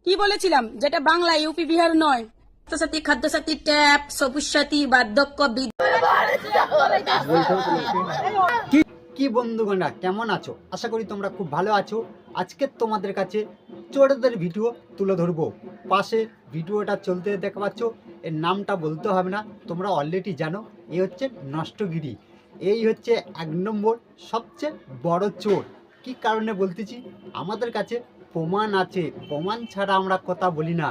কি বলেছিলাম যেটা বাংলা ইউপি বিহার নয়। স্বাস্থ্যসাথী, খাদ্যসাথী, ট্যাপ, সবুজ সাথী, বার্ধক্য কি বন্ধুগণরা কেমন আছো? আশা করি তোমরা খুব ভালো আছো। আজকে তোমাদের কাছে চোরদের ভিডিও তুলে ধরবো। পাশে ভিডিওটা চলতে দেখতে পাচ্ছ, এর নামটা বলতে হবে না, তোমরা অলরেডি জানো। এই হচ্ছে নষ্টগিরি। এই হচ্ছে 1 নম্বর সবচেয়ে বড় চোর। কি কারণে বলতেছি? আমাদের কাছে প্রমাণ আছে, প্রমাণ ছাড়া আমরা কথা বলি না।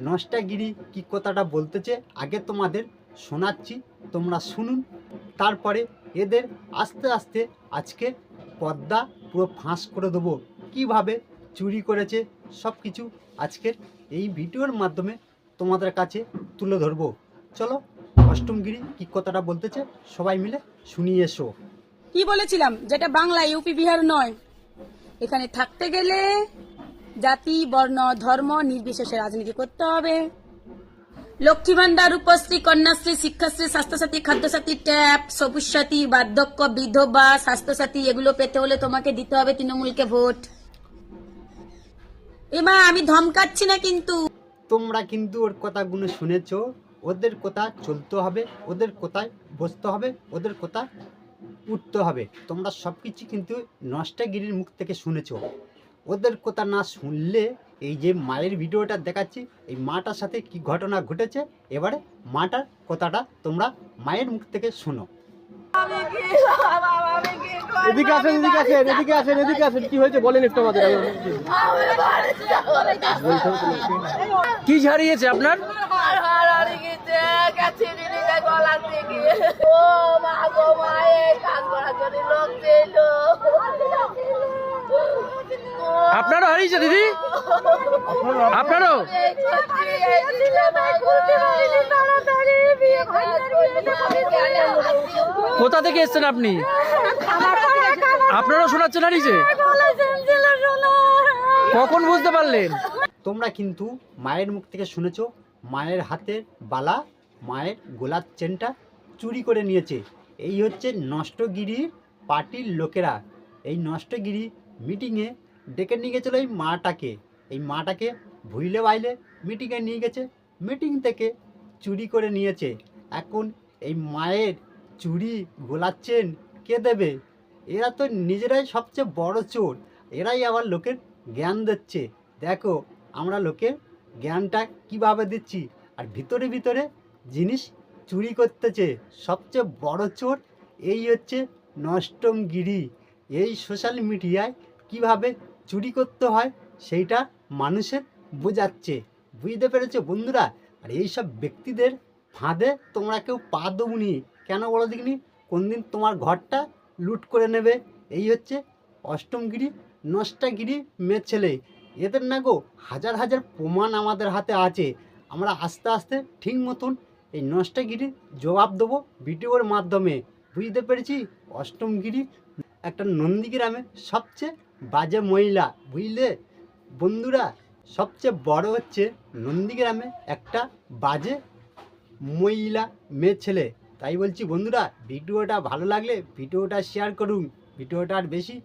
নষ্টগিরি কি কথাটা বলতেছে আগে তোমাদের শোনাচ্ছি, তোমরা শুনুন। তারপরে এদের আস্তে আস্তে আজকে পর্দা পুরো ফাঁস করে দেবো। কিভাবে চুরি করেছে সব কিছু আজকের এই ভিডিওর মাধ্যমে তোমাদের কাছে তুলে ধরবো। চলো, অষ্টমগিরি কি কথাটা বলতেছে সবাই মিলে শুনিয়ে এসো। কি বলেছিলাম যেটা বাংলা ইউপি বিহার নয়। এখানে থাকতে গেলে জাতি, বর্ণ, ধর্ম নির্বিশেষে রাজনীতি করতে হবে। লক্ষ্মী ভান্ডার, রূপশ্রী, কন্যাশ্রী, শিক্ষাশ্রী, স্বাস্থ্যসাথী, খাদ্যসাথী, ট্যাপ, সবুজ সাথী, বার্ধক্য, বিধবা, স্বাস্থ্যসাথী এগুলো পেতে হলে তোমাকে দিতে হবে তৃণমূলকে ভোট। এমা আমি ধমকাচ্ছি না কিন্তু। তোমরা কিন্তু ওর কথাগুলো শুনেছো। ওদের কথা চলতে হবে, ওদের কথায় বসতে হবে, ওদের কথা উঠতে হবে। তোমরা সব কিছু কিন্তু নষ্টগিরির মুখ থেকে শুনেছো। ওদের কথা না শুনলে এই যে মায়ের ভিডিওটা দেখাচ্ছি, এই মাটার সাথে কি ঘটনা ঘটেছে, এবারে মাটার কথাটা তোমরা মায়ের মুখ থেকে শোনো। এদিকে আসেন, এদিকে আসেন, এদিকে আসেন, এদিকে আসেন। কি হয়েছে বলেন একটু আমাদের। কি হারিয়েছে আপনার? আপনারও হারিয়েছে দিদি? আপনারও? কোথা থেকে এসছেন আপনি? আপনারও শোনাচ্ছেন হারিয়েছে? কখন বুঝতে পারলেন? তোমরা কিন্তু মায়ের মুখ থেকে শুনেছো, মায়ের হাতের বালা, মায়ের গোলার চেনটা চুরি করে নিয়েছে। এই হচ্ছে নষ্টগিরির পার্টির লোকেরা। এই নষ্টগিরি মিটিংয়ে ডেকে নিয়ে গেছিলো এই মাটাকে ভুইলে বাইলে মিটিংয়ে নিয়ে গেছে। মিটিং থেকে চুরি করে নিয়েছে। এখন এই মায়ের চুরি গোলার চেন কে দেবে? এরা তো নিজেরাই সবচেয়ে বড় চোর। এরাই আবার লোকের জ্ঞান দিচ্ছে। দেখো আমরা লোকের জ্ঞানটা কিভাবে দিচ্ছি, আর ভিতরে ভিতরে জিনিস চুরি করতেছে। সবচেয়ে বড় চোর এই হচ্ছে নষ্টমগিরি। এই সোশ্যাল মিডিয়ায় কিভাবে চুরি করতে হয় সেইটা মানুষের বোঝাচ্ছে। বুঝতে পেরেছো বন্ধুরা? আর এইসব ব্যক্তিদের ফাঁদে তোমরা কেউ পা দেবনি। কেন বলো দেখিনি? কোনদিন তোমার ঘরটা লুট করে নেবে। এই হচ্ছে অষ্টমগিরি, নষ্টগিরি মেয়ে ছেলে। এদের না গো হাজার হাজার প্রমাণ আমাদের হাতে আছে। আমরা আস্তে আস্তে ঠিক মতন এই নষ্টগিরির জবাব দেবো ভিডিওর মাধ্যমে। বুঝতে পেরেছি? অষ্টমগিরি একটা নন্দীগ্রামে সবচেয়ে বাজে মহিলা। বুঝলে বন্ধুরা? সবচেয়ে বড় হচ্ছে নন্দীগ্রামে একটা বাজে মহিলা মেয়ে ছেলে। তাই বলছি বন্ধুরা, ভিডিওটা ভালো লাগলে ভিডিওটা শেয়ার করুন। ভিডিওটা আর বেশি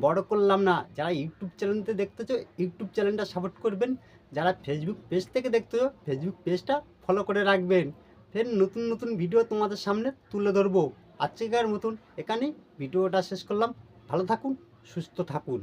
বড় করলাম না। যারা ইউটিউব চ্যানেলতে দেখতেছো ইউটিউব চ্যানেলটা সাপোর্ট করবেন। যারা ফেসবুক পেজ থেকে দেখতেছো ফেসবুক পেজটা ফলো করে রাখবেন। ফের নতুন নতুন ভিডিও তোমাদের সামনে তুলে ধরবো। আজকের মতন এখানেই ভিডিওটা শেষ করলাম। ভালো থাকুন, সুস্থ থাকুন।